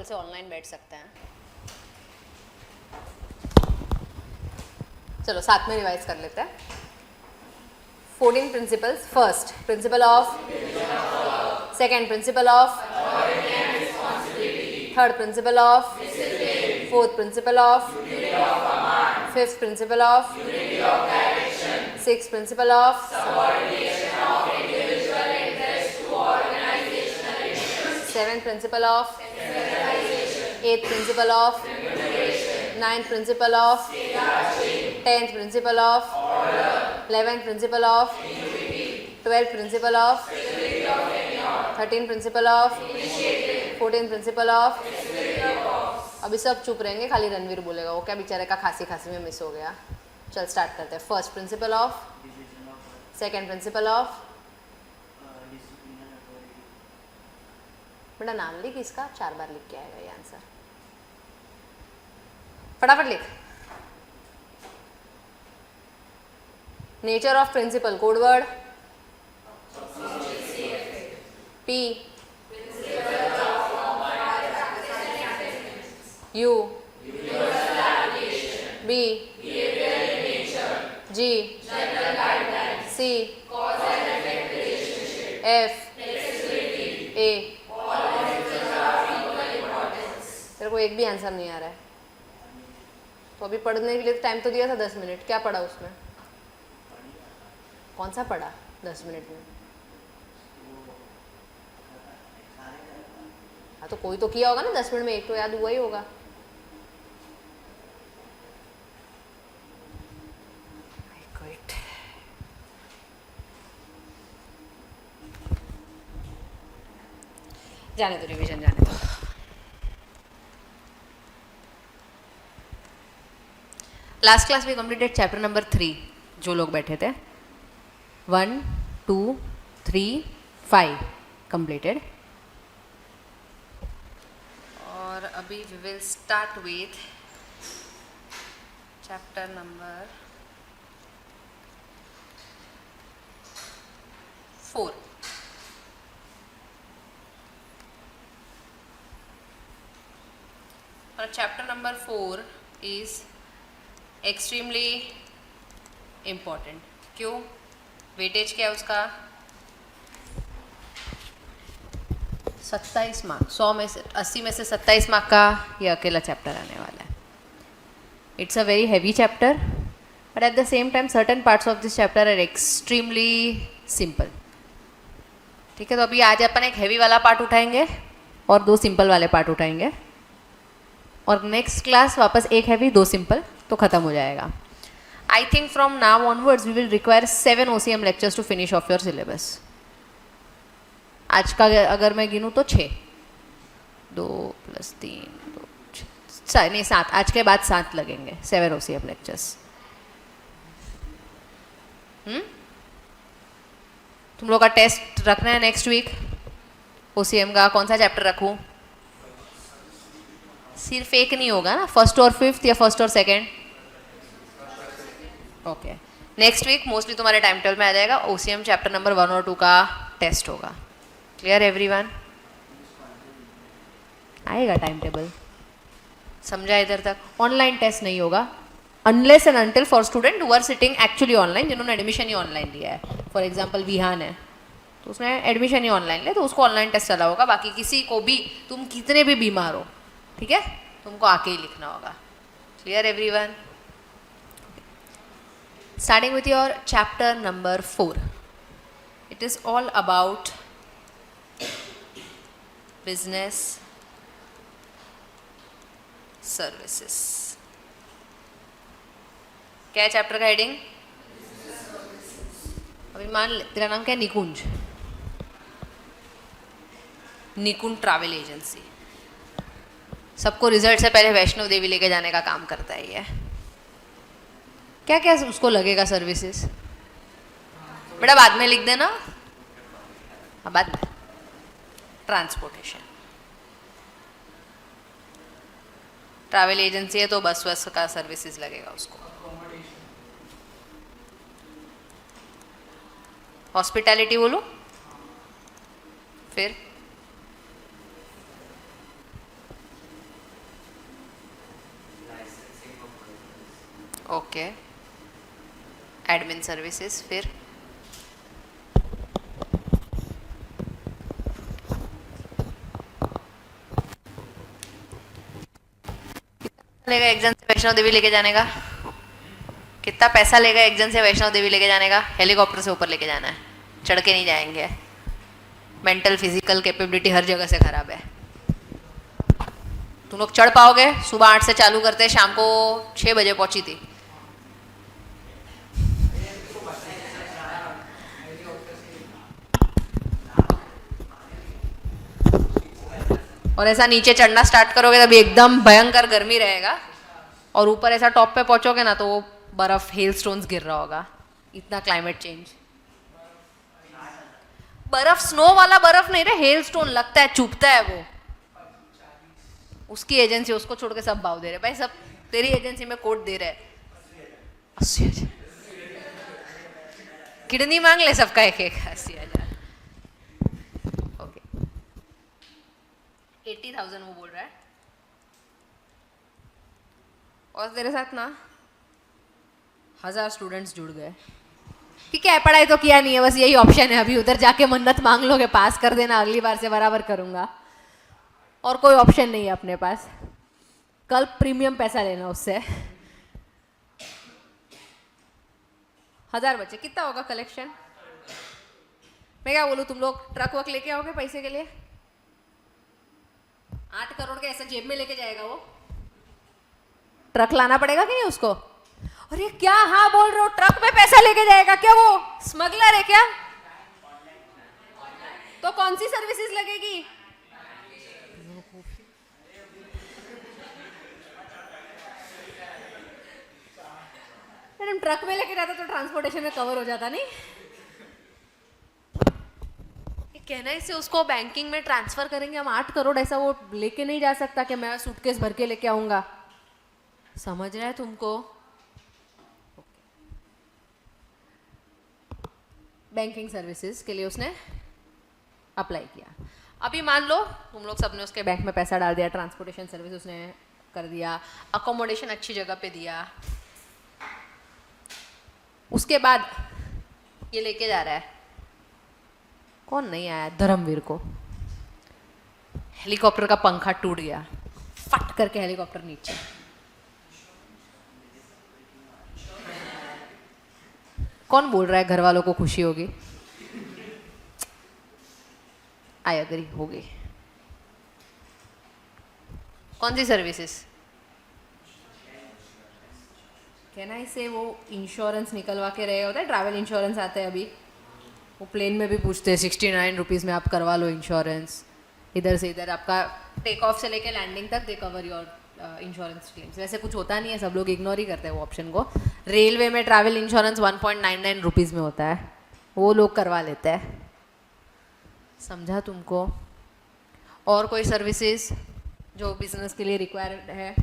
कल से ऑनलाइन बैठ सकते हैं। चलो साथ में रिवाइज कर लेते हैं। 14 principles. First principle of, second principle of, third principle of, fourth principle of, fifth principle of, sixth principle of, seventh principle of, eighth principle of, ninth principle of, tenth principle of, 11th principle of, 12th principle of, 13th principle of, 14th principle of. अभी सब चुप रहेंगे, खाली रणवीर बोलेगा, वो क्या बेचारे का खांसी खांसी में मिस हो गया। चल स्टार्ट करते हैं। First principle of, second principle of, बेटा नाम लिख इसका, 4 बार लिख के आएगा ये आंसर, फटाफट लिख। Nature of principle, code word P, U, B, G, C, F, A। तेरे को एक भी आंसर नहीं आ रहा है तो अभी पढ़ने के लिए टाइम तो दिया था 10 मिनट, क्या पढ़ा उसमें? कौन सा पढ़ा 10 मिनट में? हाँ तो कोई तो किया होगा ना 10 मिनट में, एक तो याद हुआ ही होगा। जाने दो, रिवीजन जाने दो। लास्ट क्लास में कंप्लीटेड चैप्टर नंबर 3, जो लोग बैठे थे। 1, 2, 3, 5 कंप्लीटेड। और अभी we will start with chapter number 4। और chapter number 4 is extremely important. क्यों? वेटेज क्या है उसका? 27 मार्क। 100 में से 80 में से 27 मार्क का ये अकेला चैप्टर आने वाला है। It's a very heavy chapter, but at the same time certain parts of this chapter are extremely simple. ठीक है, तो अभी आज अपन एक हैवी वाला पार्ट उठाएंगे और 2 सिंपल वाले पार्ट उठाएंगे, और नेक्स्ट क्लास वापस एक हैवी 2 सिंपल, तो ख़त्म हो जाएगा। I think from now onwards we will require 7 OCM lectures to finish off your syllabus. आज का अगर मैं गिनूँ तो 6, 2 + 3 2 6 नहीं 7, आज के बाद 7 लगेंगे, 7 OCM लेक्चर्स। तुम लोग का टेस्ट रखना है नेक्स्ट वीक। OCM का कौन सा चैप्टर रखूँ? सिर्फ एक नहीं होगा ना, फर्स्ट और फिफ्थ या फर्स्ट और second? Okay, next week mostly तुम्हारे टाइम टेबल में आ जाएगा OCM चैप्टर नंबर 1 और 2 का टेस्ट होगा। Clear everyone? आएगा टाइम टेबल, समझा इधर तक? ऑनलाइन टेस्ट नहीं होगा unless and until for student who are sitting actually online, जिन्होंने एडमिशन ही ऑनलाइन लिया है। फॉर एग्जाम्पल विहान है तो उसने एडमिशन ही ऑनलाइन लिया, तो उसको ऑनलाइन टेस्ट चला होगा। बाकी किसी को भी, तुम कितने भी बीमार हो, ठीक है, तुमको आके ही लिखना होगा। Clear everyone? Starting with your chapter number 4, it is all about business services. क्या है चैप्टर का हेडिंग? अभी मान ले तेरा नाम क्या है? निकुंज। निकुंज ट्रैवल एजेंसी। सबको रिजल्ट से पहले वैष्णो देवी लेके जाने का काम करता है ये। क्या क्या उसको लगेगा सर्विसेज? बेटा बाद में लिख देना, हाँ बाद में। ट्रांसपोर्टेशन, ट्रैवल एजेंसी है तो बस वस का सर्विसेज लगेगा उसको। हॉस्पिटैलिटी बोलो, फिर ओके, एडमिन सर्विसेज, फिर लेगा एक जन से वैष्णो देवी लेके जाने का? कितना पैसा लेगा एक जन से वैष्णो देवी लेके जाने का? हेलीकॉप्टर से ऊपर लेके जाना है, चढ़ के नहीं जाएंगे। मेंटल फिजिकल कैपेबिलिटी हर जगह से खराब है। तुम लोग चढ़ पाओगे? सुबह 8 से चालू करते, शाम को 6 बजे पहुंची थी। और ऐसा नीचे चढ़ना स्टार्ट करोगे तभी एकदम भयंकर गर्मी रहेगा, और ऊपर ऐसा टॉप पे पहुंचोगे ना तो वो बर्फ, हेल स्टोन्स गिर रहा होगा। इतना क्लाइमेट चेंज। बर्फ स्नो वाला बर्फ नहीं रहे, हेल स्टोन लगता है, चुभता है वो। उसकी एजेंसी, उसको छोड़ के सब भाव दे रहे भाई, सब तेरी एजेंसी में कोट दे रहे। 80,000 किडनी मांग ले सबका एक एक। 80,000 ओके, 80,000 वो बोल रहा है। और तेरे साथ ना 1000 स्टूडेंट्स जुड़ गए। ठीक है, पढ़ाई तो किया नहीं है, बस यही ऑप्शन है अभी। उधर जाके मन्नत मांग लोगे पास कर देना, अगली बार से बराबर करूंगा, और कोई ऑप्शन नहीं है अपने पास। कल प्रीमियम पैसा लेना उससे। 1000 बच्चे, कितना होगा कलेक्शन? मैं क्या बोलूं, तुम लोग ट्रक वक लेके आओगे पैसे के लिए? 8 करोड़ के ऐसा जेब में लेके जाएगा वो? ट्रक लाना पड़ेगा कि नहीं उसको? अरे क्या हाँ बोल रहे हो, ट्रक में पैसा लेके जाएगा क्या? वो स्मगलर है क्या? तो कौन सी सर्विसेज लगेगी? मैडम ट्रक में लेके जाता तो ट्रांसपोर्टेशन में कवर हो जाता नहीं? ये कहना है इसे उसको बैंकिंग में ट्रांसफर करेंगे हम 8 करोड़, ऐसा वो लेके नहीं जा सकता कि मैं सूटकेस भर के लेके आऊंगा। समझ रहा है तुमको? बैंकिंग सर्विसेज के लिए उसने अप्लाई किया। अभी मान लो तुम लोग सबने उसके बैंक में पैसा डाल दिया, ट्रांसपोर्टेशन सर्विस उसने कर दिया, अकोमोडेशन अच्छी जगह पे दिया, उसके बाद ये लेके जा रहा है, कौन नहीं आया? धर्मवीर को हेलीकॉप्टर का पंखा टूट गया, फट करके हेलीकॉप्टर नीचे। कौन बोल रहा है घर वालों को खुशी होगी? आई अग्री, होगी। कौन सी सर्विसेज? कहना इसे वो इंश्योरेंस निकलवा के रहे होते हैं, ट्रैवल इंश्योरेंस आते हैं अभी, वो प्लेन में भी पूछते हैं 69 रुपीज़ में आप करवा लो इंश्योरेंस। इधर से इधर आपका टेक ऑफ से लेके लैंडिंग तक दे कवर योर इंश्योरेंस क्लेम्स। वैसे कुछ होता नहीं है, सब लोग इग्नोर ही करते हैं वो ऑप्शन को। रेलवे में ट्रैवल इंश्योरेंस 1.99 रुपीज़ में होता है, वो लोग करवा लेते हैं। समझा तुमको? और कोई सर्विसेज जो बिजनेस के लिए रिक्वायर्ड है?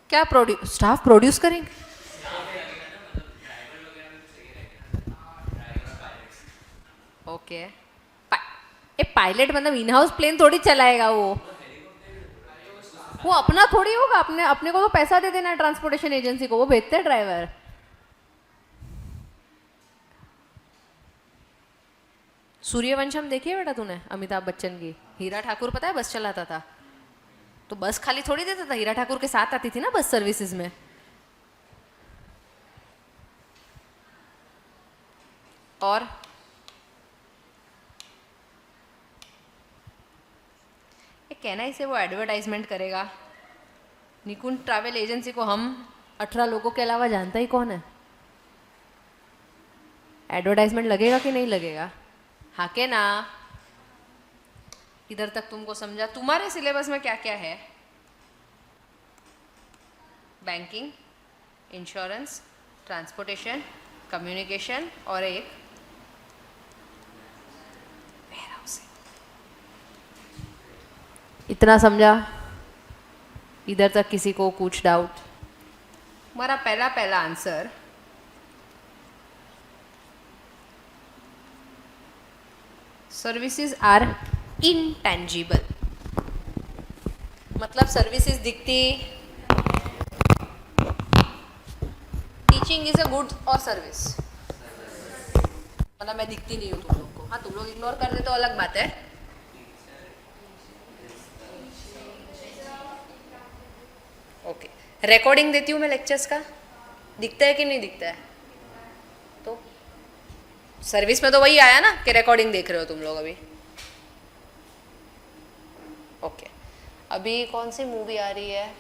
क्या स्टाफ प्रोड्यूस करेंगे? ओके, ये पायलट मतलब इन हाउस प्लेन थोड़ी चलाएगा वो अपना थोड़ी होगा। अपने को तो पैसा दे देना ट्रांसपोर्टेशन एजेंसी को, वो भेजते हैं ड्राइवर। सूर्यवंशम देखी है बेटा तूने? अमिताभ बच्चन की। हीरा ठाकुर पता है बस चलाता था, तो बस खाली थोड़ी देता था, हीरा ठाकुर के साथ आती थी ना बस सर्विसेज में। और ये कहना इसे वो एडवर्टाइजमेंट करेगा। निकुंज ट्रैवल एजेंसी को हम 18 लोगों के अलावा जानता ही कौन है? एडवर्टाइजमेंट लगेगा कि नहीं लगेगा? हाँ के ना? इधर तक तुमको समझा? तुम्हारे सिलेबस में क्या क्या है? बैंकिंग, इंश्योरेंस, ट्रांसपोर्टेशन, कम्युनिकेशन और एक वेयरहाउसिंग। इतना समझा? इधर तक किसी को कुछ डाउट? हमारा पहला आंसर सर्विसेज आर इनटेंजिबल, मतलब सर्विसेज दिखती, टीचिंग इज अ गुड और सर्विस, मतलब मैं दिखती नहीं हूँ तुम लोग को, हाँ तुम लोग इग्नोर कर दे तो अलग बात है। ओके, रिकॉर्डिंग देती हूँ मैं लेक्चर्स का, दिखता है कि नहीं दिखता है? तो सर्विस में तो वही आया ना कि रिकॉर्डिंग देख रहे हो तुम लोग अभी। ओके, अभी कौन सी मूवी आ रही है,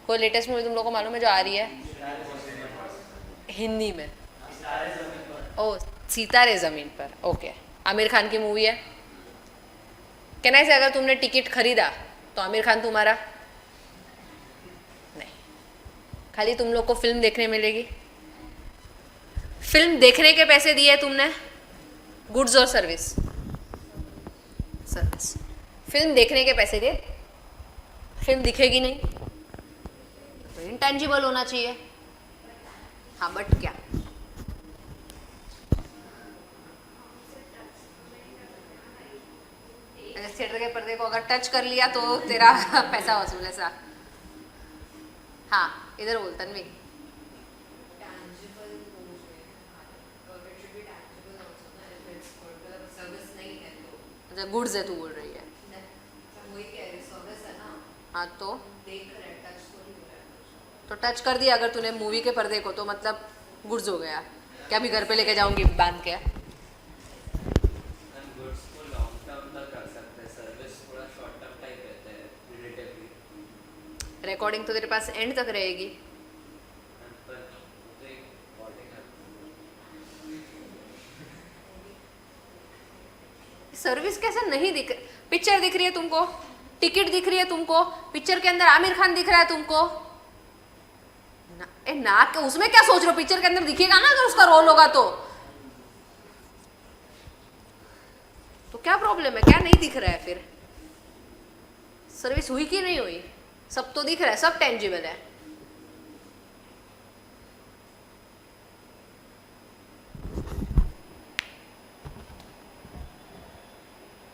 कोई लेटेस्ट मूवी तुम लोग को मालूम है जो आ रही है हिंदी में? ओ, सितारे ज़मीन पर, ओके, आमिर खान की मूवी है। कहना है अगर तुमने टिकट खरीदा तो आमिर खान तुम्हारा नहीं, खाली तुम लोग को फिल्म देखने मिलेगी। फिल्म देखने के पैसे दिए तुमने, गुड्स और सर्विस? सर्विस। फिल्म देखने के पैसे दिए, फिल्म दिखेगी नहीं तो इंटेंजिबल होना चाहिए। हाँ बट क्या, थिएटर के पर्दे को अगर टच कर लिया तो तेरा पैसा वसूल है सा। हाँ इधर बोल तन्वी। अच्छा गुड्स है तू बोल रही है? हाँ तो टच कर दिया अगर तूने मूवी के पर्दे को तो मतलब गुड्स हो गया क्या? अभी घर पे लेके जाऊंगी बांध के? रिकॉर्डिंग तो तेरे पास एंड तक रहेगी। सर्विस कैसे नहीं दिख, पिक्चर दिख रही है तुमको, टिकट दिख रही है तुमको, पिक्चर के अंदर आमिर खान दिख रहा है तुमको ना के उसमें क्या सोच रहे हो? पिक्चर के अंदर दिखेगा ना अगर उसका रोल होगा तो क्या प्रॉब्लम है? क्या नहीं दिख रहा है फिर? सर्विस हुई कि नहीं हुई? सब तो दिख रहा है, सब टेंजिबल है।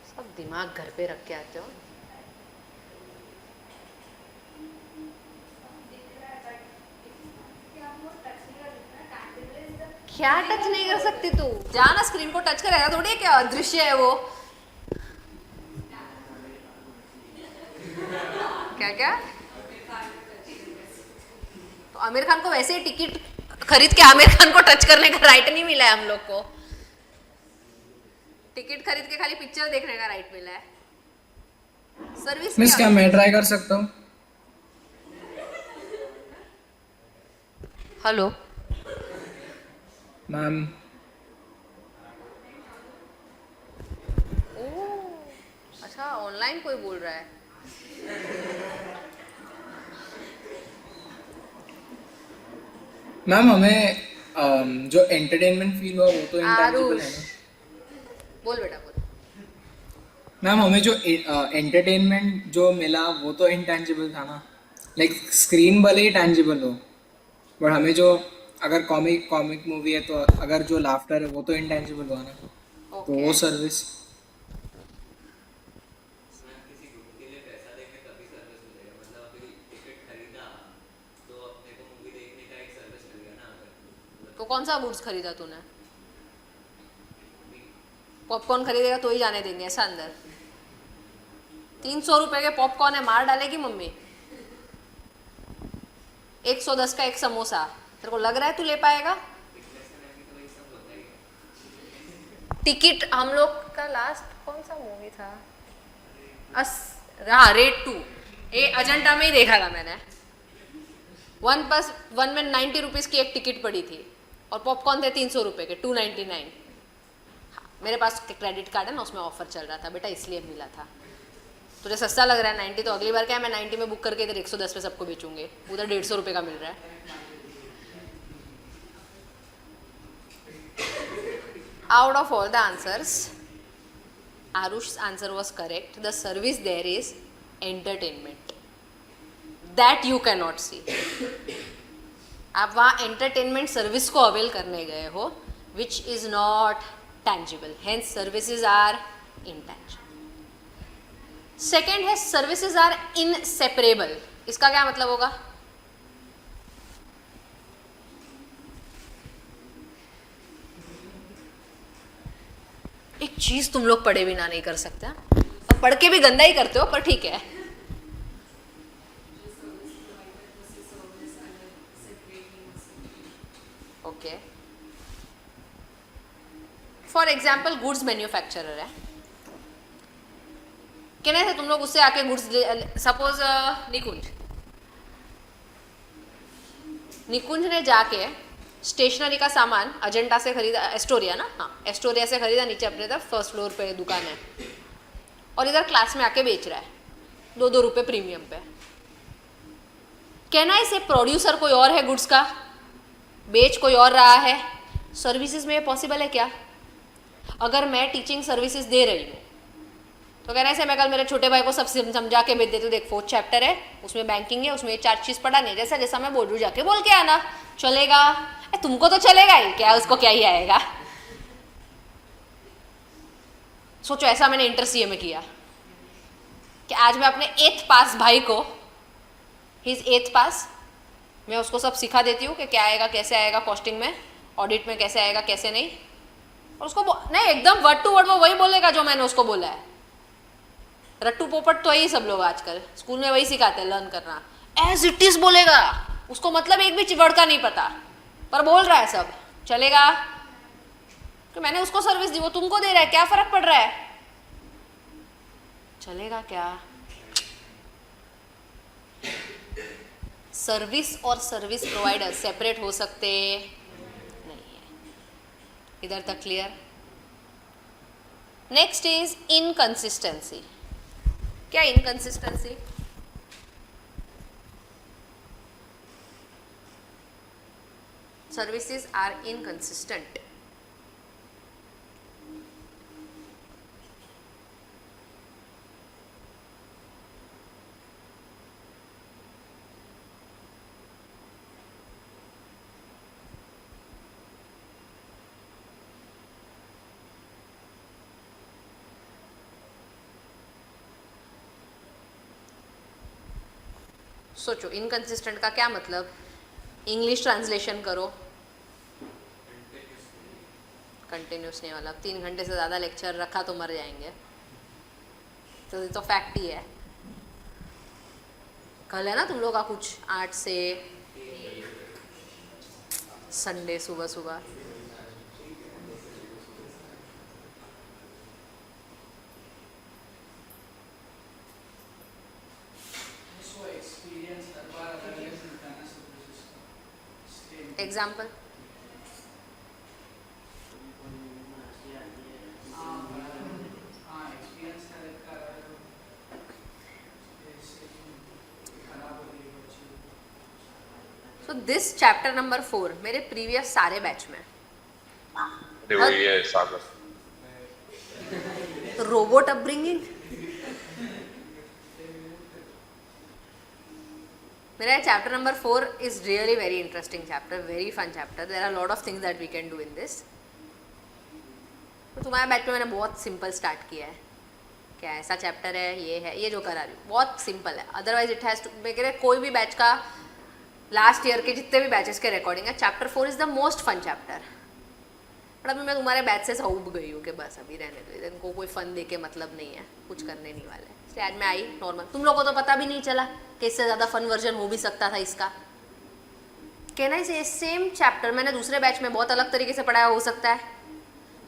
सब दिमाग घर पे रख के आते हो। क्या टच नहीं कर सकती तू? जाना स्क्रीन को टच करेगा थोड़ी, क्या दृश्य है वो? क्या क्या? तो आमिर खान को वैसे ही टिकट खरीद के आमिर खान को टच करने का राइट नहीं मिला है हम लोग को। टिकट खरीद के खाली पिक्चर देखने का राइट मिला है। सर्विस मिस क्या मैं ट्राई कर सकता हूँ? Hello ma'am. अच्छा ऑनलाइन कोई बोल रहा है। मैम हमें जो एंटरटेनमेंट फील हुआ वो तो इंटेंजिबल है ना? बोल बेटा बोल। मैम हमें जो एंटरटेनमेंट जो मिला वो तो इंटेंजिबल था ना? लाइक स्क्रीन भले ही टेंजिबल हो बट हमें जो अगर कॉमिक मूवी है तो अगर जो लाफ्टर है वो तो इंटेंजिबल हुआ ना? तो वो सर्विस। तो कौन सा गुड्स खरीदा तूने? पॉपकॉर्न खरीदेगा तो ही जाने देंगे ऐसा अंदर? 300 रुपए के पॉपकॉर्न है, मार डालेगी मम्मी। 110 का एक समोसा, तेरे को लग रहा है तू ले पाएगा? टिकट हम लोग का लास्ट कौन सा मूवी था? हाँ रेड 2, ये अजंता में ही देखा था मैंने। 1+1 में 90 रुपीज़ की एक टिकट पड़ी थी और पॉपकॉर्न थे 300 रुपये के, 299। हाँ मेरे पास क्रेडिट कार्ड है ना, उसमें ऑफर चल रहा था बेटा, इसलिए मिला था। तुझे सस्ता लग रहा है 90, तो अगली बार क्या है मैं 90 में बुक करके इधर 110 पे सबको बेचूंगे, उधर 150 रुपये का मिल रहा है। Out of all the answers, Arush's answer was correct. The service there is entertainment that you cannot see. आप वहाँ एंटरटेनमेंट सर्विस को अवेल करने गए हो, which is not tangible. Hence, services are intangible. Second है services are inseparable. इसका क्या मतलब होगा? एक चीज तुम लोग पढ़े बिना नहीं कर सकते, और पढ़ के भी गंदा ही करते हो, पर ठीक है. Okay, for example goods manufacturer है, कहने से तुम लोग उससे आके गुड्स, सपोज निकुंज ने जाके स्टेशनरी का सामान अजंता से खरीदा, एस्टोरिया ना, हाँ एस्टोरिया से खरीदा, नीचे अपने तरफ फर्स्ट फ्लोर पे दुकान है, और इधर क्लास में आके बेच रहा है 2-2 रुपये प्रीमियम पे. कहना इसे प्रोड्यूसर कोई और है, गुड्स का बेच कोई और रहा है. सर्विसेज में ये पॉसिबल है क्या? अगर मैं टीचिंग सर्विसेज दे रही हूँ तो कहना है मैं कल मेरे छोटे भाई को सब समझा के भेज देती हूँ, देख 4th चैप्टर है, उसमें बैंकिंग है, उसमें ये 4 चीज़ पढ़ानी है, जैसा जैसा मैं बोल रही हूँ जाके बोल के आना. चलेगा? तुमको तो चलेगा ही क्या, उसको क्या ही आएगा. सोचो ऐसा मैंने इंटर सीए में किया कि आज मैं अपने 8th पास भाई को, हिज 8th पास, मैं उसको सब सिखा देती हूँ कि क्या आएगा, कैसे आएगा कॉस्टिंग में, ऑडिट में कैसे आएगा, कैसे नहीं, और उसको नहीं एकदम वर्ड टू वर्ड वो वही बोलेगा जो मैंने उसको बोला है. रट्टू पोपट तो यही सब लोग आजकल स्कूल में वही सिखाते हैं, लर्न करना. एज इट इज बोलेगा, उसको मतलब एक भी वर्ड का नहीं पता, पर बोल रहा है सब. चलेगा? कि मैंने उसको सर्विस दी, वो तुमको दे रहा है, क्या फर्क पड़ रहा है? चलेगा क्या? सर्विस और सर्विस प्रोवाइडर सेपरेट हो सकते नहीं है. इधर तक क्लियर? Next is inconsistency. क्या इनकंसिस्टेंसी? Services are inconsistent. सोचो इनकंसिस्टेंट का क्या मतलब? इंग्लिश ट्रांसलेशन करो. कंटिन्यूस नहीं वाला, 3 घंटे से ज़्यादा लेक्चर रखा तो मर जाएंगे, तो ये तो फैक्ट ही है. कल है ना तुम लोग का कुछ 8 से संडे सुबह सुबह. Example? So this chapter number 4 मेरे प्रीवियस सारे बैच में वही है सागर. Robot upbringing. मेरा chapter number 4 is really very interesting chapter, very fun chapter. There are lot of things that we can do in this. तो तुम्हारे बैच में मैंने बहुत सिंपल स्टार्ट किया है. क्या ऐसा चैप्टर है, ये जो करा रही हूँ बहुत सिंपल है. अदरवाइज इट हैज़ टू, मैं कह रहा कोई भी बैच का लास्ट ईयर के जितने भी बैचेस के रिकॉर्डिंग है, chapter 4 is the most fun chapter. पर अभी मैं तुम्हारे बैच से उब गई हूँ कि बस अभी रहने दो, इनको कोई फन दे के मतलब नहीं है, कुछ करने नहीं वाले. इसलिए आज मैं आई नॉर्मल. तुम लोगों को तो पता भी नहीं चला कि इससे ज़्यादा फन वर्जन हो भी सकता था इसका. कहना इसे सेम चैप्टर मैंने दूसरे बैच में बहुत अलग तरीके से पढ़ाया हो सकता है.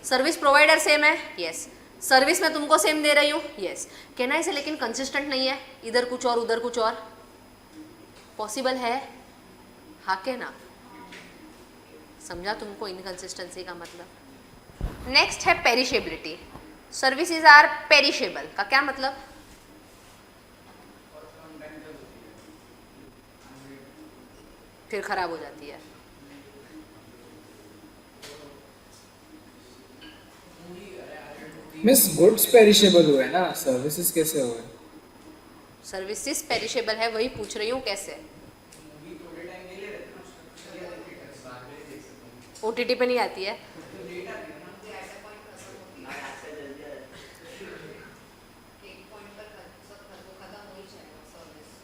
सर्विस प्रोवाइडर सेम है, यस. सर्विस में तुमको सेम दे रही हूँ, यस. कहना इसे लेकिन कंसिस्टेंट नहीं है, इधर कुछ और उधर कुछ और. पॉसिबल है? हाँ के ना? समझा तुमको इनकंसिस्टेंसी का मतलब? नेक्स्ट है पेरिशेबिलिटी. सर्विसेज आर पेरिशेबल का क्या मतलब? फिर खराब हो जाती है. मिस गुड्स पेरिशेबल हुए ना, सर्विसेज कैसे हुए? सर्विसेज पेरिशेबल है, वही पूछ रही हूँ कैसे. ओटीटी पे नहीं आती है.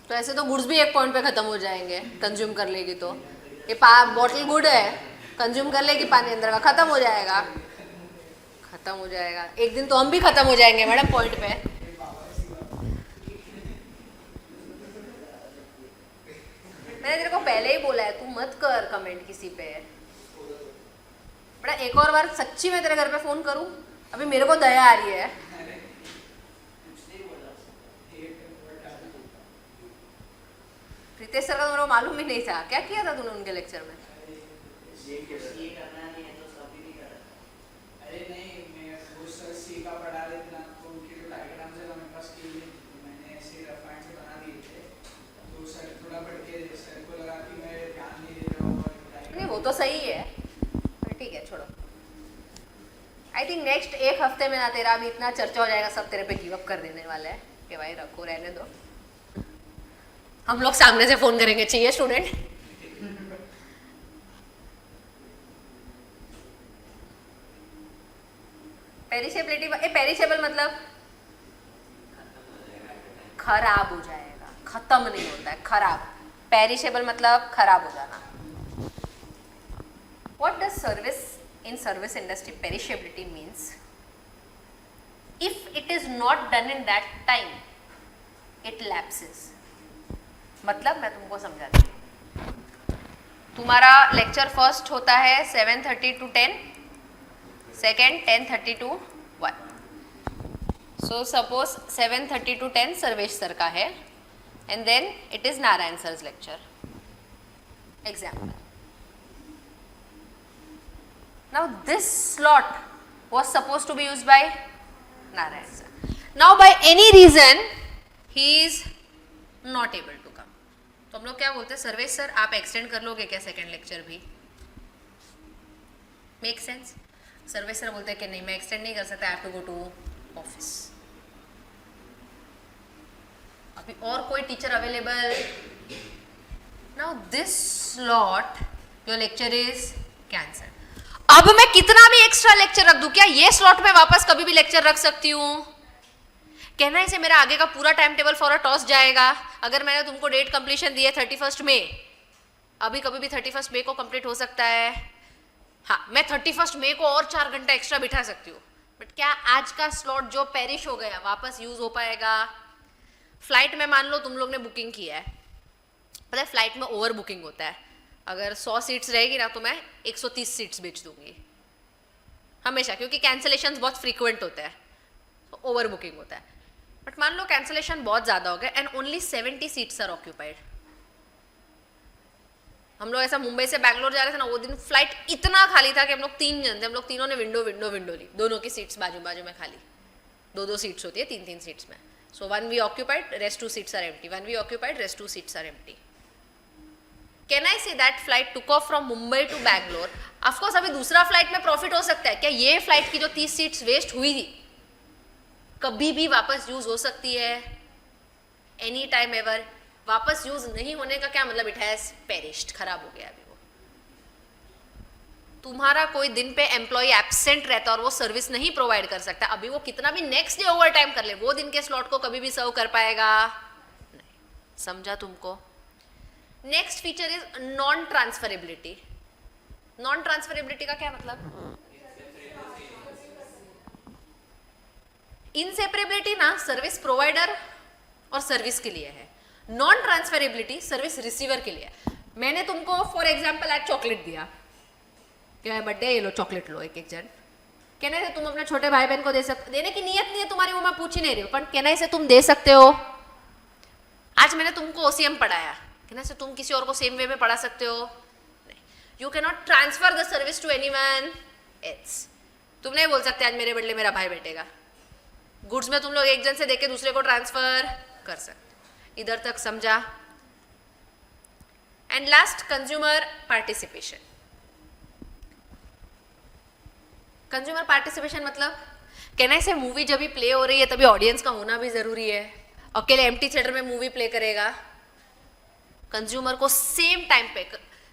तो ऐसे तो गुड्स भी एक पॉइंट पे खत्म हो जाएंगे कंज्यूम कर लेगी तो। ये बॉटल गुड है, कंज्यूम कर लेगी पानी अंदर का, खत्म हो जाएगा, खत्म हो जाएगा। एक दिन तो हम भी खत्म हो जाएंगे मैडम पॉइंट पे। मैंने तेरे को पहले ही बोला है तू मत कर कमेंट किसी पे। बड़ा एक और बार सच्ची में तेरे घर पे फोन करूं? अभी मेरे को दया आ रही है। प्रीतेश सर का तो मेरे को मालूम ही नहीं था, क्या किया था तूने उनके लेक्चर में? अरे नहीं, मैं वो सर सी का पढ़ा रहे थे ना, तो उनके जो डायग्राम्स है मेरे पास की नहीं थी, तो मैंने ऐसे रफ एंड से बना दिए थे। तो सर थोड़ा पढ़ के सर को लगा कि मैं ध्यान नहीं दे रहा हूँ और नहीं वो तो सही है, पर ठीक है छोड़ो। आई थिंक नेक्स्ट एक हफ्ते में ना तेरा अभी इतना चर्चा हो जाएगा, सब तेरे पे गिव अप कर देने वाले हैं कि भाई रखो रहने दो, हम लोग सामने से फोन करेंगे, चाहिए स्टूडेंट? पेरिशेबिलिटी, पेरिशेबल मतलब खराब हो जाएगा, खत्म नहीं होता है, खराब। पेरिशेबल मतलब खराब हो जाना। What does service in service industry perishability means? If it is not done in that time, it lapses. मतलब मैं तुमको समझाती हूँ। तुम्हारा लेक्चर फर्स्ट होता है 7:30 to 10, second 10:30 to 1. So suppose 7:30 to 10 Sarvesh sir का है, and then it is Narayan सर's lecture. Example. Now this slot was supposed to be used by Narayan sir. Now by any reason he is not able to come. तो हम लोग क्या बोलते हैं, Sarvesh sir आप extend कर लोगे क्या सेकेंड लेक्चर भी? Make sense? सर्वेश सर बोलते हैं कि नहीं मैं एक्सटेंड नहीं कर सकता, I have to go to office. अभी और कोई teacher available? Now this slot your lecture is cancelled. अब मैं कितना भी एक्स्ट्रा लेक्चर रख दूं, क्या ये स्लॉट में वापस कभी भी लेक्चर रख सकती हूँ? कहना है से मेरा आगे का पूरा time table for a toss जाएगा। अगर मैंने तुमको डेट कंप्लीशन दी है 31 मई, अभी कभी भी 31 मई को कंप्लीट हो सकता है। हाँ, मैं 31 मई को और 4 घंटा एक्स्ट्रा बिठा सकती हूँ, बट क्या आज का स्लॉट जो पेरिश हो गया वापस यूज हो पाएगा? फ्लाइट में मान लो तुम लोग ने बुकिंग किया है, पता है फ्लाइट में ओवर बुकिंग होता है। अगर 100 सीट्स रहेगी ना तो मैं 130 सीट्स बेच दूंगी हमेशा, क्योंकि कैंसलेशन बहुत फ्रीक्वेंट होता है, तो ओवर बुकिंग होता है। बट मान लो कैंसलेशन बहुत ज़्यादा हो गया and only 70 seats are occupied. हम लोग ऐसा मुंबई से बैंगलोर जा रहे थे ना, वो दिन फ्लाइट इतना खाली था कि हम लोग 3 जन थे, हम लोग तीनों ने विंडो ली, दोनों की सीट्स बाजू बाजू में खाली, 2 सीट्स होती है 3 सीट्स में। सो 1 we occupied, rest 2 seats are empty, 1 we occupied, rest 2 seats are empty. Can I say that flight took off from Mumbai to Bangalore? Of course अभी दूसरा फ्लाइट में प्रॉफिट हो सकता है, क्या ये फ्लाइट की जो 30 सीट्स वेस्ट हुई थी कभी भी वापस यूज हो सकती है? Any time ever. वापस यूज नहीं होने का क्या मतलब? इट हैज पेरिश्ड, खराब हो गया अभी वो। तुम्हारा कोई दिन पे एम्प्लॉय एब्सेंट रहता और वो सर्विस नहीं प्रोवाइड कर सकता, अभी वो कितना भी नेक्स्ट डे ओवर टाइम कर ले, वो दिन के स्लॉट को कभी भी सर्व कर पाएगा नहीं। समझा तुमको? Next feature is non transferability. Non transferability का क्या मतलब? इनसेपरेबिलिटी ना सर्विस प्रोवाइडर और सर्विस के लिए है, नॉन ट्रांसफरेबिलिटी सर्विस रिसीवर के लिए है। मैंने तुमको फॉर एग्जाम्पल आज चॉकलेट दिया, क्या बर्थडे, ये लो चॉकलेट लो एक जन। कहने से तुम अपने छोटे भाई बहन को दे सकते, देने की नियत नहीं है तुम्हारी, वो मैं पूछ ही नहीं रही हूँ, पर कहने से तुम दे सकते हो। आज मैंने तुमको ओसीएम पढ़ाया, कहने से तुम किसी और को सेम वे में पढ़ा सकते हो नहीं। You can not transfer the service to anyone else. तुम नहीं बोल सकते आज मेरे बदले मेरा भाई बैठेगा। गुड्स में तुम लोग एक जन से देके दूसरे को ट्रांसफर कर सकते। इधर तक समझा? And last, consumer participation. Consumer participation मतलब कहना से मूवी जब भी प्ले हो रही है तभी ऑडियंस का होना भी जरूरी है। अकेले एम्प्टी थिएटर में मूवी प्ले करेगा? कंज्यूमर को सेम टाइम पे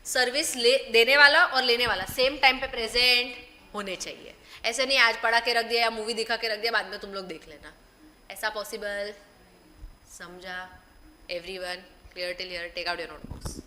सर्विस देने वाला और लेने वाला सेम टाइम पे प्रेजेंट होने चाहिए। ऐसे नहीं आज पढ़ा के रख दिया या मूवी दिखा के रख दिया बाद में तुम लोग देख लेना, ऐसा पॉसिबल? समझा? Everyone, clear till here. Take out your notebooks.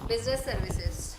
Business services.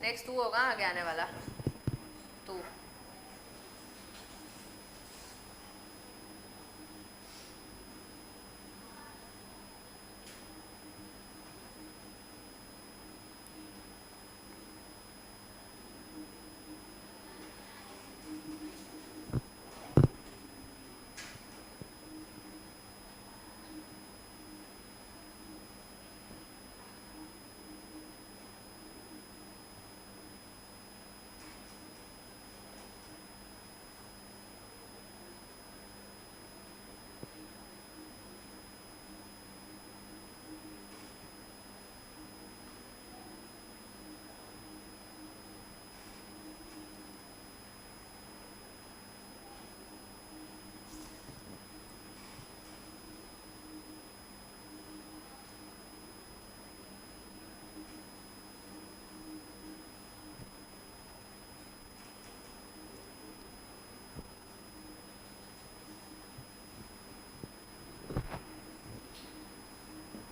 Next तू होगा आगे आने वाला तू.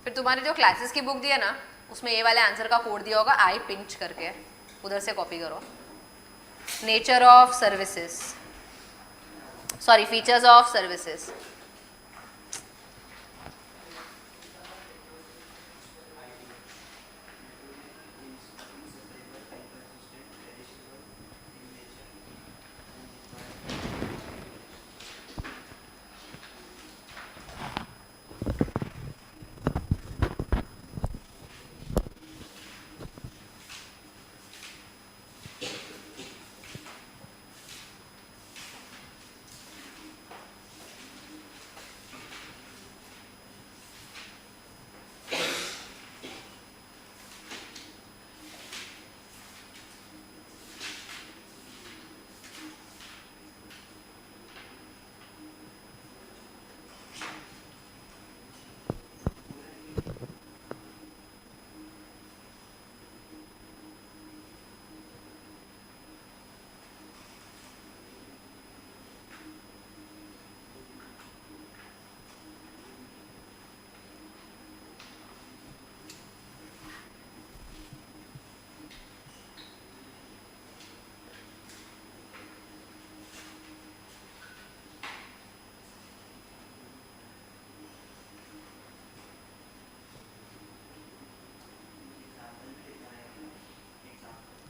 फिर तुम्हारी जो क्लासेस की बुक दी है ना उसमें ये वाले आंसर का कोड दिया होगा आई पिंच करके, उधर से कॉपी करो. Nature of services, sorry features of services.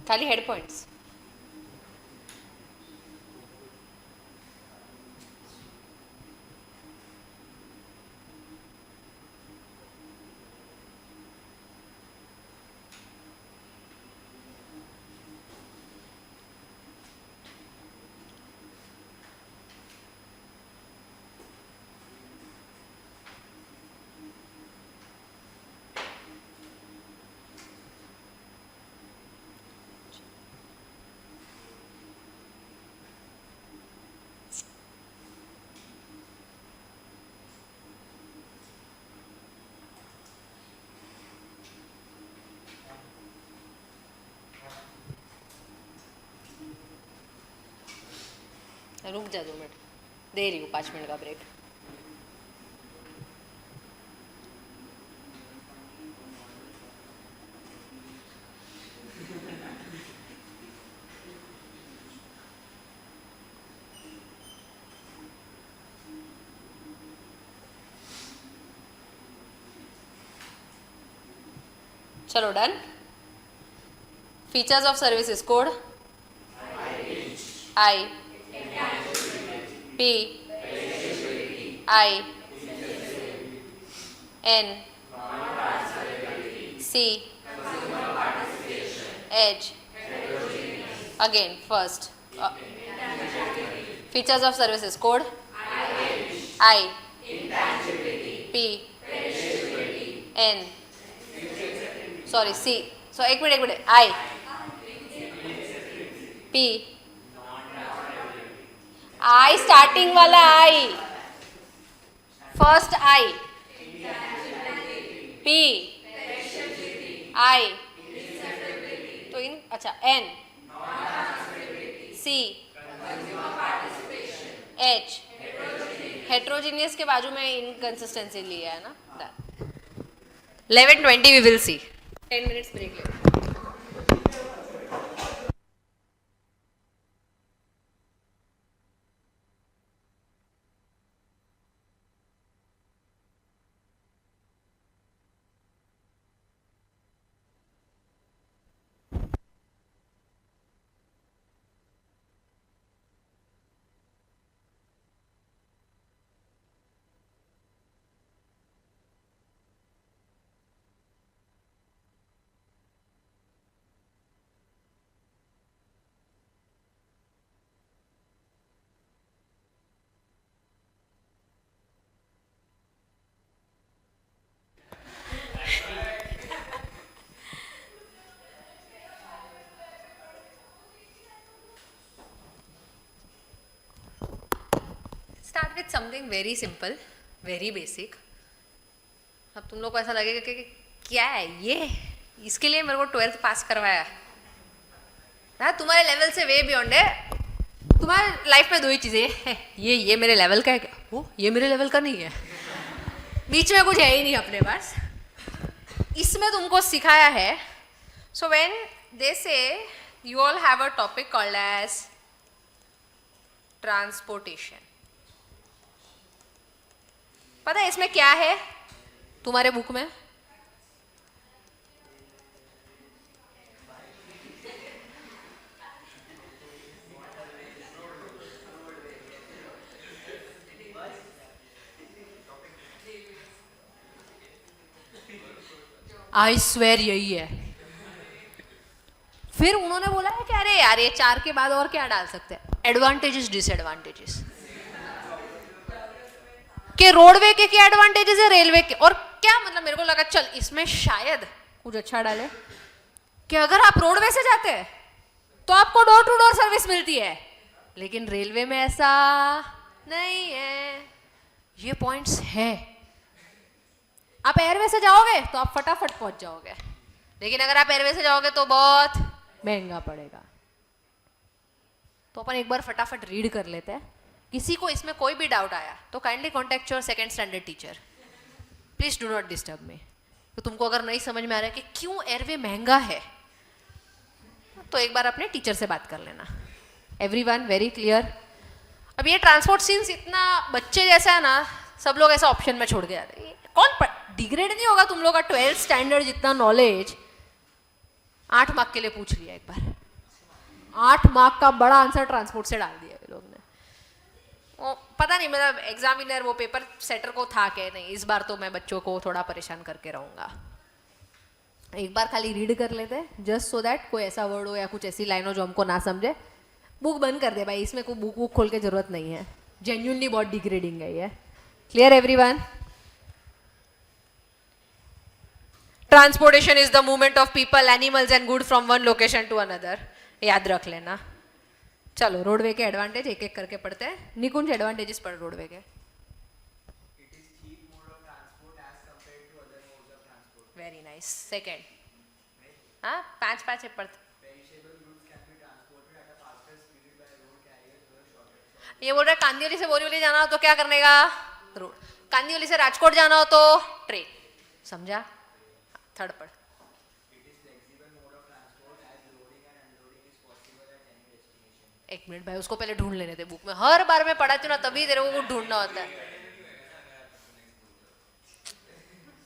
खाली हेड पॉइंट्स. रुक जा 2 मिनट, दे रही हूँ 5 मिनट का ब्रेक. चलो done. Features of services code. I. P. I. N. C. H. Again, first. Features of services code. I. P. N. Sorry, C. So, एक minute. I. P. I starting वाला I. First I. P. I. तो इन अच्छा N. C. H. Heterogeneous के बाजू में inconsistency लिया है ना. 11:20 we will see. 10 minutes break ले. Start with something very simple, very basic. अब तुम लोग को ऐसा लगेगा कि क्या है ये, इसके लिए मेरे को 12th पास करवाया है. तुम्हारे लेवल से वे बियॉन्ड है. तुम्हारे लाइफ में दो ही चीज़ें हैं, ये मेरे लेवल का है क्या, वो ये मेरे लेवल का नहीं है, बीच में कुछ है ही नहीं अपने पास. इसमें तुमको सिखाया है. सो when they say you all have a topic called as transportation. पता है इसमें क्या है तुम्हारे बुक में? आई स्वेर यही है. फिर उन्होंने बोला है कि अरे यार ये 4 के बाद और क्या डाल सकते हैं, एडवांटेजेस डिसएडवांटेजेस. कि रोडवे के क्या एडवांटेजेस है, रेलवे के, और क्या मतलब मेरे को लगा चल इसमें शायद कुछ अच्छा डाले कि अगर आप रोडवे से जाते हैं तो आपको डोर टू डोर सर्विस मिलती है, लेकिन रेलवे में ऐसा नहीं है. ये पॉइंट्स है. आप एयरवे से जाओगे तो आप फटाफट पहुंच जाओगे, लेकिन अगर आप एयरवे से जाओगे तो बहुत महंगा पड़ेगा. तो अपन एक बार फटाफट रीड कर लेते हैं. किसी को इसमें कोई भी डाउट आया तो kindly contact your second standard teacher. Please do not disturb me. तो तुमको अगर नहीं समझ में आ रहा है कि क्यों एयरवे महंगा है, तो एक बार अपने टीचर से बात कर लेना. Everyone very clear? अब ये ट्रांसपोर्ट सीन्स इतना बच्चे जैसा है ना, सब लोग ऐसा ऑप्शन में छोड़ के जाते हैं. कौन डिग्रेड नहीं होगा तुम लोग का 12th स्टैंडर्ड जितना नॉलेज 8 मार्क के लिए पूछ लिया. एक बार 8 मार्क का बड़ा आंसर ट्रांसपोर्ट से डाल दिया ये लोग ने. पता नहीं मतलब एग्जामिनर वो पेपर सेटर को था कि नहीं, इस बार तो मैं बच्चों को थोड़ा परेशान करके रहूँगा. एक बार खाली रीड कर लेते हैं जस्ट सो दैट कोई ऐसा वर्ड हो या कुछ ऐसी लाइन हो जो हमको ना समझे. बुक बंद कर दे भाई, इसमें कोई बुक खोल के जरूरत नहीं है. जेन्युइनली बहुत डिग्रेडिंग है ये. Clear everyone? Transportation is the movement of people, animals and good from one location to another. याद रख लेना. चलो रोडवे के एडवांटेज एक एक करके पढ़ते हैं. निकुंज एडवांटेजेस पढ़ रोडवे के. Very nice. सेकेंड. हाँ 5 पढ़ते. ये बोल रहा है कांदिवली से बोरीवली जाना हो तो क्या करने का, रोड. कांदिवली से राजकोट जाना हो तो ट्रेन. समझा? थर्ड पढ़. एक मिनट भाई, उसको पहले ढूंढ लेने थे बुक में. हर बार मैं पढ़ाती हूँ ना तभी तेरे को ढूंढना होता है,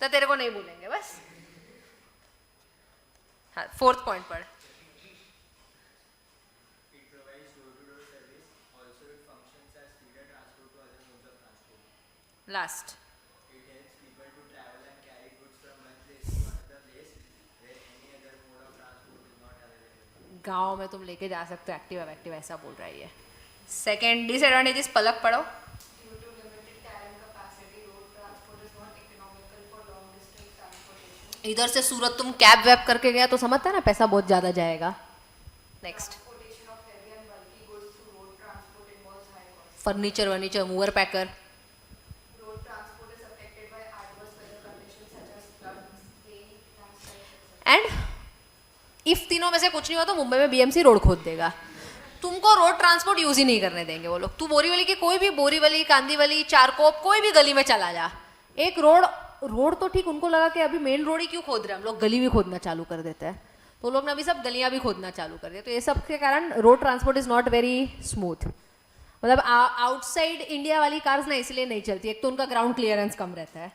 तो तेरे को नहीं बोलेंगे बस. हाँ, 4th पॉइंट पढ़. It provides door-to-door service. Also, it functions as feeder transport to other modes of transport. Last. It helps people to travel and carry goods from one place to another place where any other mode of transport is not available. गाँव में तुम लेके जा सकते हो Activa वैक्टिवा, ऐसा बोल रहा है ये. सेकेंड डिसएडवांटेजेस पलक पढ़ो. Due to limited carrying capacity, road transport is not economical for long distance transportation. इधर से सूरत तुम कैब वैब करके गया तो समझता है ना पैसा बहुत ज़्यादा जाएगा. Next. Transportation of heavy and bulky goods through road transport involves high costs. Furniture वर्नीचर mover packer. Road transport is affected by adverse weather conditions such as floods, hail, landslides, etc. And if तीनों में से कुछ नहीं हुआ तो मुंबई में BMC road खोद देगा. तुमको रोड ट्रांसपोर्ट यूज ही नहीं करने देंगे वो लोग. तू बोरीवली की कोई भी, बोरीवली, कांदीवली, चारकोप, कोई भी गली में चला जा. एक रोड तो ठीक, उनको लगा कि अभी मेन रोड ही क्यों खोद रहे हैं हम लोग, गली भी खोदना चालू कर देते हैं. तो लोग ने अभी सब गलियां भी खोदना चालू कर दिया. तो ये सब के कारण road transport is not very smooth. मतलब आउटसाइड इंडिया वाली कार्स ना इसलिए नहीं चलती. एक तो उनका ग्राउंड क्लियरेंस कम रहता है.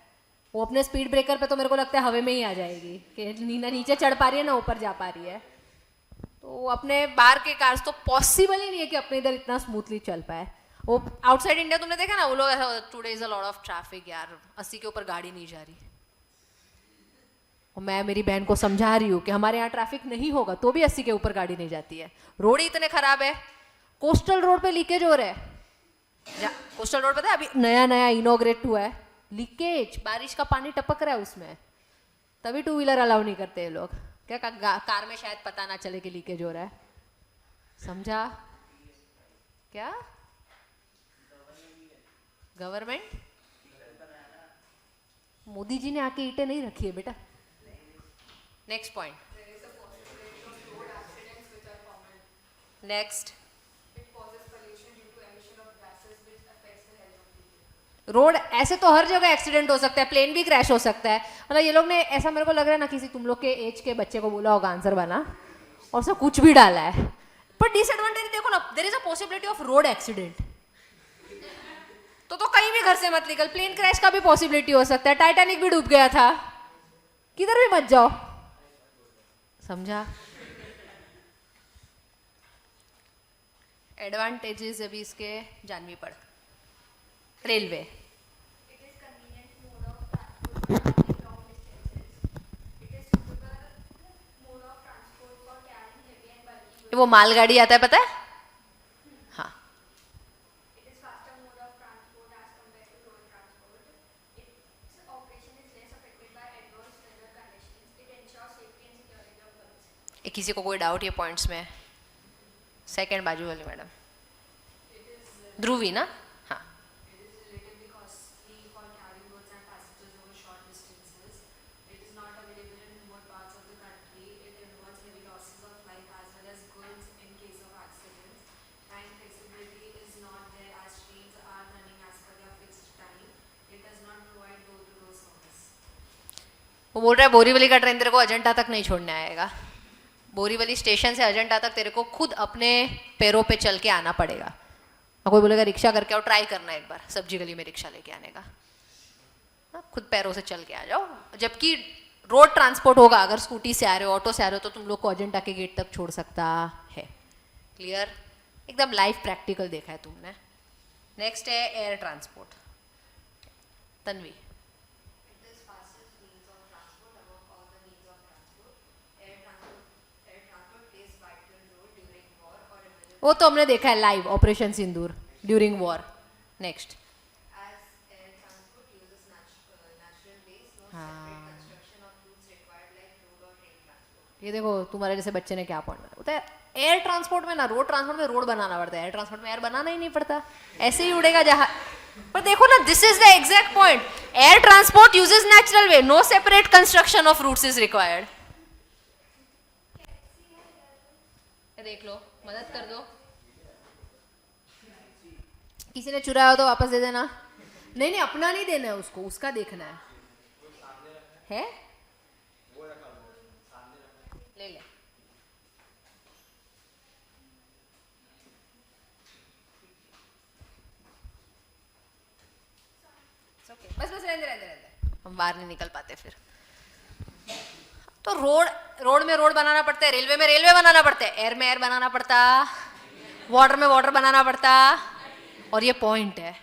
वो अपने स्पीड ब्रेकर पे तो मेरे को लगता है हवा में ही आ जाएगी कि ना नीचे चढ़ पा रही है ना ऊपर जा पा रही है. तो अपने बाहर के कार्स तो पॉसिबल ही नहीं है कि अपने इधर इतना स्मूथली चल पाए. वो आउटसाइड इंडिया तुमने देखा ना, वो लोग ऐसा, today is a lot of traffic यार, 80 के ऊपर गाड़ी नहीं जा रही. और मैं मेरी बहन को समझा रही हूँ कि हमारे यहाँ ट्रैफिक नहीं होगा तो भी 80 के ऊपर गाड़ी नहीं जाती है. रोड ही इतने खराब है. कोस्टल रोड पे लीकेज हो रहा है. कोस्टल रोड पता है अभी नया नया इनोग्रेट हुआ है. लीकेज, बारिश का पानी टपक रहा है उसमें, तभी 2 व्हीलर अलाउ नहीं करते ये लोग. क्या कार में शायद पता ना चले कि लीकेज हो रहा है. समझा क्या? गवर्नमेंट, मोदी जी ने आके ईंटें नहीं रखी है बेटा. Next point. Next. It causes pollution due to emission of gases which affects the health of people. Road ऐसे तो हर जगह एक्सीडेंट हो सकता है, प्लेन भी क्रैश हो सकता है. मतलब ये लोग ने ऐसा, मेरे को लग रहा है ना, किसी तुम लोग के एज के बच्चे को बोला होगा आंसर बना और उसने कुछ भी डाला है. पर डिसएडवांटेज देखो ना, there is a possibility of road accident. तो कहीं भी घर से मत निकल. प्लेन क्रैश का भी पॉसिबिलिटी हो सकता है. टाइटैनिक भी डूब गया था, किधर भी मत जाओ. समझा? एडवांटेजेस अभी इसके जानवी पढ़. Railway. It is convenient mode of transport for long distances. It is suitable mode of transport for carrying heavy and bulky goods. वो मालगाड़ी आता है पता है. हाँ. It is faster mode of transport as compared to road transport. Its operation is less affected by adverse weather conditions. It ensures safety and security of goods. किसी को कोई डाउट ये पॉइंट्स में? सेकंड बाजू वाली मैडम. ध्रुवी ना. हाँ. It is relatively costly for carrying goods and passengers over short distances. It is not available in remote parts of the country. It involves heavy losses of life as well as goods in case of accidents. Time flexibility is not there as trains are running as per their fixed time. It does not provide door-to-door service. वो बोल रहा है बोरीवली का train तेरे को अजंता तक नहीं छोड़ने आएगा. बोरीवली स्टेशन से अजंता तक तेरे को खुद अपने पैरों पे चल के आना पड़ेगा. और कोई बोलेगा रिक्शा करके आओ, ट्राई करना एक बार सब्जी गली में रिक्शा लेके आने का. खुद पैरों से चल के आ जाओ. जबकि रोड ट्रांसपोर्ट होगा, अगर स्कूटी से आ रहे हो, ऑटो से आ रहे हो, तो तुम लोग को अजंता के गेट तक छोड़ सकता है. क्लियर? एकदम लाइव प्रैक्टिकल देखा है तुमने. नेक्स्ट है air transport. Tanvi. It is fastest means of transport among all the means of transport. Air transport plays vital role during war or emergency. वो तो हमने देखा है live, operation Sindoor during war. Next. As air transport uses natural ways, no separate construction of routes required like road or train transport. ये देखो तुम्हारे जैसे बच्चे ने क्या पढ़ना होता है. एयर ट्रांसपोर्ट में ना, रोड ट्रांसपोर्ट में रोड बनाना पड़ता है. एयर ट्रांसपोर्ट में एयर बनाना ही नहीं पड़ता, ऐसे ही उड़ेगा जहाज. पर देखो ना, this is the exact point. Air transport uses natural way, no separate construction of routes is required. देख लो, मदद कर दो. किसी ने चुराया हो तो वापस दे देना. नहीं नहीं, अपना नहीं देना है उसको, उसका देखना है. ले ले. बस बस रहने दे. हम बाहर नहीं निकल पाते फिर. तो रोड रोड में रोड बनाना पड़ता है, रेलवे में रेलवे बनाना पड़ता है, एयर में एयर बनाना पड़ता, वाटर में वाटर बनाना पड़ता, और ये पॉइंट है।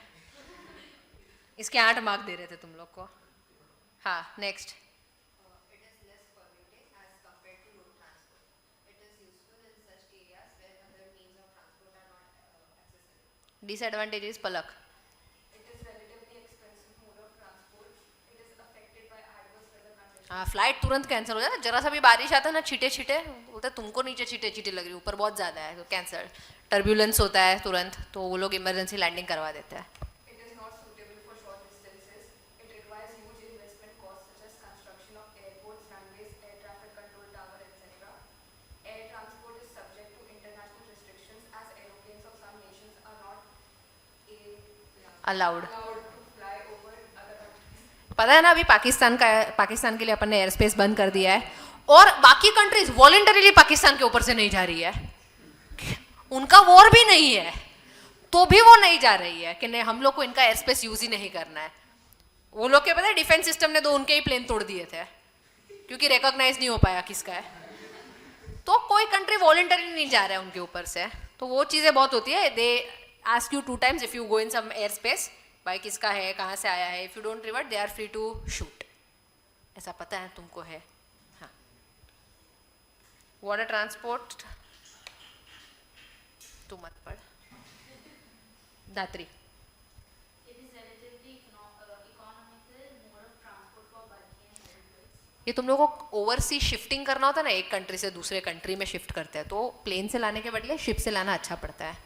इसके 8 मार्क दे रहे थे तुम लोग को। हाँ, next. It is less polluting as compared to road transport. It is useful in such areas where other means of transport are not accessible. Disadvantage is Palak. It is relatively expensive mode of transport. It is affected by adverse weather conditions. हाँ, flight तुरंत cancel हो जाता है, जरा सा भी बारिश आता है ना, छीटे छीटे बोलते हैं तुमको नीचे छीटे छीटे लग रही, ऊपर बहुत ज़्यादा है तो कैंसिल। टर्ब्यूलेंस होता है तुरंत, तो वो लोग इमरजेंसी लैंडिंग करवा देते हैं। It is not suitable for short distances. It requires huge investment costs such as construction of airports, runways, air traffic control tower, etc. Air transport is subject to international restrictions as aeroplanes of some nations are not allowed. allowed to fly over other countries. पता है ना, अभी पाकिस्तान के लिए अपन ने air space बंद कर दिया है, और बाकी कंट्रीज वॉलंटरीली पाकिस्तान के ऊपर से नहीं जा रही है। उनका वॉर भी नहीं है तो भी वो नहीं जा रही है कि नहीं हम लोग को इनका एयर स्पेस यूज ही नहीं करना है। वो लोग के पता है डिफेंस सिस्टम ने तो उनके ही प्लेन तोड़ दिए थे क्योंकि रिकॉग्नाइज नहीं हो पाया किसका है। तो कोई कंट्री वॉलंटरी नहीं जा रहा है उनके ऊपर से, तो वो चीज़ें बहुत होती है। They ask you 2 times if you go in some air space, भाई किसका है, कहाँ से आया है। If you don't revert they are free to shoot. ऐसा पता है तुमको है। हाँ, वाटर ट्रांसपोर्ट तू मत पढ़। दात्री। It is relatively economical mode of transport for bulky and heavy goods. ये तुम लोगों को ओवरसी शिफ्टिंग करना होता है ना, एक कंट्री से दूसरे कंट्री में शिफ्ट करते हैं, तो प्लेन से लाने के बदले शिप से लाना अच्छा पड़ता है।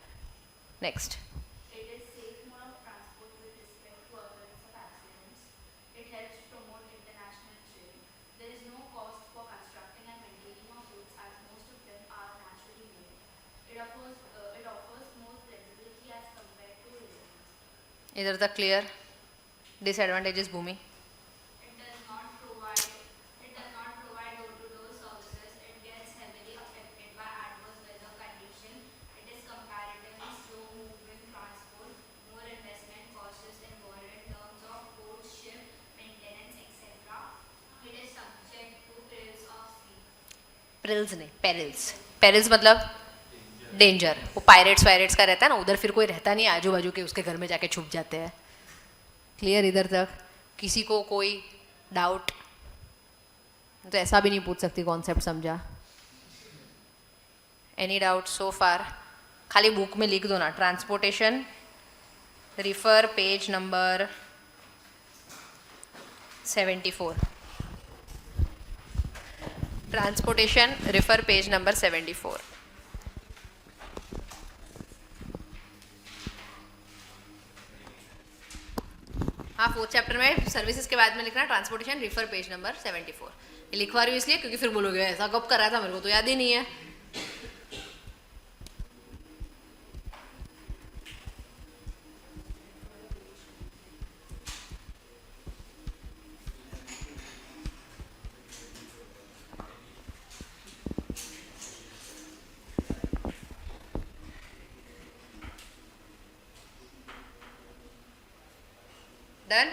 Next. It is safe mode of transport with respect to occurrence of accidents. It helps promote international trade. There is no cost for constructing and maintaining of roads as most of them are naturally made. It offers more flexibility as compared to railways. इधर तक clear. Disadvantages भूमि। It does not provide door-to-door services. It gets heavily affected by adverse weather conditions. It is comparatively slow moving transport. More investment costs is involved in terms of port, ship, maintenance, etc. It is subject to perils of sea. Grylls नहीं, perils. Perils मतलब danger. वो pirates का रहता है ना, उधर फिर कोई रहता नहीं, आजू बाजू के उसके घर में जाके छुप जाते हैं। क्लियर इधर तक? किसी को कोई डाउट तो ऐसा भी नहीं पूछ सकती, कॉन्सेप्ट समझा? एनी डाउट सो फार? खाली बुक में लिख दो ना, transportation refer page number 74। Transportation refer page number 74। हाँ, 4th चैप्टर में सर्विसेज के बाद में लिखना ट्रांसपोर्टेशन रिफर पेज नंबर 74। ये लिखवा रही हूँ इसलिए क्योंकि फिर बोलोगे ऐसा कब कर रहा था, मेरे को तो याद ही नहीं है।